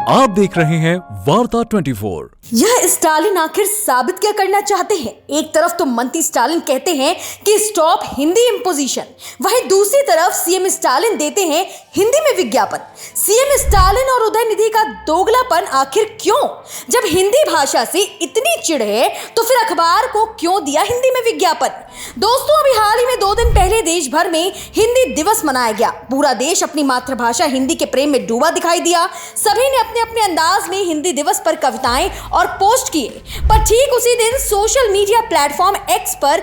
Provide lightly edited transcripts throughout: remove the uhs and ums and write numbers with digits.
आप देख रहे हैं वार्ता 24। यह स्टालिन आखिर साबित क्या करना चाहते हैं? एक तरफ तो मंत्री स्टालिन कहते हैं कि स्टॉप हिंदी इंपोजिशन, वहीं दूसरी तरफ सीएम स्टालिन देते हैं हिंदी में विज्ञापन। सीएम स्टालिन और उदयनिधि का दोगलापन आखिर क्यों? जब हिंदी भाषा से इतनी चिढ़ है तो फिर अखबार को क्यों दिया हिंदी में विज्ञापन? दोस्तों, अभी हाल ही में 2 दिन पहले देश भर में हिंदी दिवस मनाया गया। पूरा देश अपनी मातृभाषा हिंदी के प्रेम में डूबा दिखाई दिया। सभी ने अपने अपने अंदाज में हिंदी दिवस पर कविताएं और पोस्ट किए। पर ठीक उसी दिन सोशल मीडिया प्लेटफॉर्म एक्स पर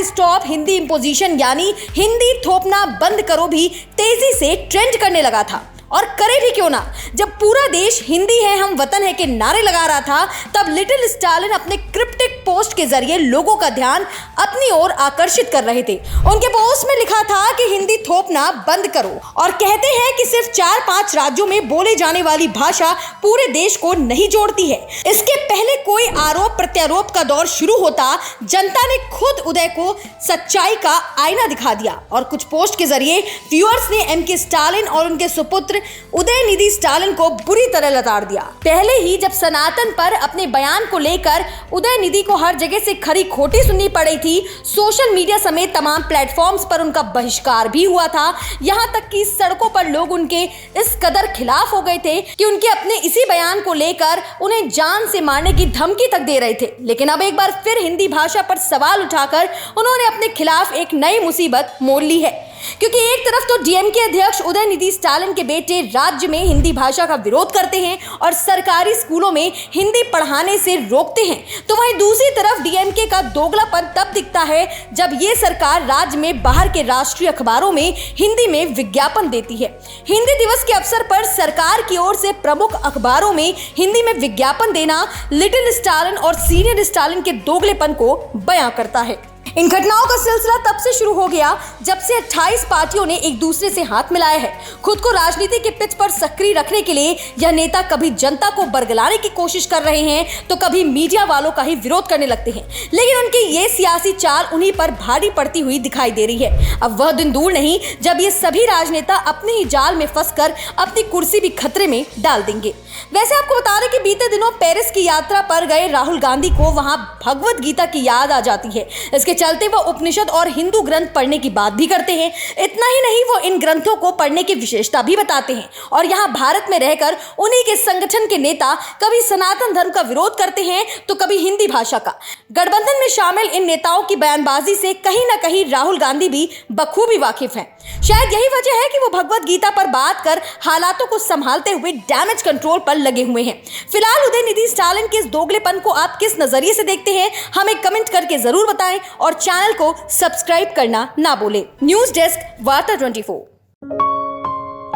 #स्टॉप हिंदी इंपोजिशन यानी हिंदी थोपना बंद करो भी तेजी से ट्रेंड करने लगा था। और करे भी क्यों ना, जब पूरा देश हिंदी है हम वतन है के नारे लगा रहा था, तब लिटिल स्टालिन अपने क्रिप्टिक पोस्ट के जरिए लोगों का ध्यान अपनी ओर आकर्षित कर रहे थे। उनके पोस्ट में लिखा था कि हिंदी थोपना बंद करो और कहते हैं कि सिर्फ 4-5 राज्यों में बोले जाने वाली भाषा पूरे देश को नहीं जोड़ती है। इसके पहले कोई आरोप प्रत्यारोप का दौर शुरू होता, जनता ने खुद उदय को सच्चाई का आईना दिखा दिया और कुछ पोस्ट के जरिए व्यूअर्स ने एमके स्टालिन और उनके सुपुत्र उदयनिधि स्टालिन को बुरी तरह लताड़ दिया। पहले ही जब सनातन पर अपने बयान को लेकर उदयनिधि को हर जगह से खरी खोटी सुननी पड़ी थी, सोशल मीडिया समेत तमाम प्लेटफॉर्म्स पर उनका बहिष्कार भी हुआ था। यहाँ तक कि सड़कों पर लोग उनके इस कदर खिलाफ हो गए थे कि उनके अपने इसी बयान को लेकर उन्हें जान से मारने की धमकी तक दे रहे थे। लेकिन अब एक बार फिर हिंदी भाषा पर सवाल उठाकर उन्होंने अपने खिलाफ एक नई मुसीबत मोल ली है, क्योंकि एक तरफ तो डीएमके अध्यक्ष उदयनिधि स्टालिन के बेटे राज्य में हिंदी भाषा का विरोध करते हैं और सरकारी स्कूलों में हिंदी पढ़ाने से रोकते हैं, तो वहीं दूसरी तरफ डीएमके का दोगलापन तब दिखता है जब ये सरकार राज्य में बाहर के राष्ट्रीय अखबारों में हिंदी में विज्ञापन देती है। हिंदी दिवस के अवसर पर सरकार की ओर से प्रमुख अखबारों में हिंदी में विज्ञापन देना लिटिल स्टालिन और सीनियर स्टालिन के दोगलेपन को बयां करता है। इन घटनाओं का सिलसिला तब से शुरू हो गया जब से 28 पार्टियों ने एक दूसरे से हाथ मिलाया है। खुद को राजनीति के पिच पर सक्रिय रखने के लिए यह नेता कभी जनता को बरगलाने की कोशिश कर रहे हैं तो कभी मीडिया वालों का ही विरोध करने लगते हैं, लेकिन उनकी ये सियासी चाल उन्हीं पर भारी पड़ती हुई दिखाई दे रही है। अब वह दिन दूर नहीं जब ये सभी राजनेता अपने ही जाल में फंसकर अपनी कुर्सी भी खतरे में डाल देंगे। वैसे आपको बता दें कि बीते दिनों पेरिस की यात्रा पर गए राहुल गांधी को वहां भगवत गीता की याद आ जाती है। इसके चलते वो उपनिषद और हिंदू ग्रंथ पढ़ने की बात भी करते हैं। इतना ही नहीं, वो इन ग्रंथों को पढ़ने की विशेषता भी बताते हैं और यहाँ भारत में रहकर उन्हीं के संगठन के नेता कभी सनातन धर्म का विरोध करते हैं तो कभी हिंदी भाषा का। गठबंधन में शामिल इन नेताओं की बयानबाजी से कहीं ना कहीं राहुल गांधी भी बखूबी वाकिफ हैं। शायद यही वजह है कि वो भगवत गीता पर बात कर हालातों को संभालते हुए डैमेज कंट्रोल पर लगे हुए हैं। फिलहाल उदयनिधि स्टालिन के इस दोगलेपन को आप किस नजरिए से देखते हैं, हमें कमेंट करके जरूर बताएं और चैनल को सब्सक्राइब करना ना भूलें। न्यूज डेस्क वार्ता 24।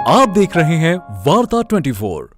आप देख रहे हैं वार्ता 24।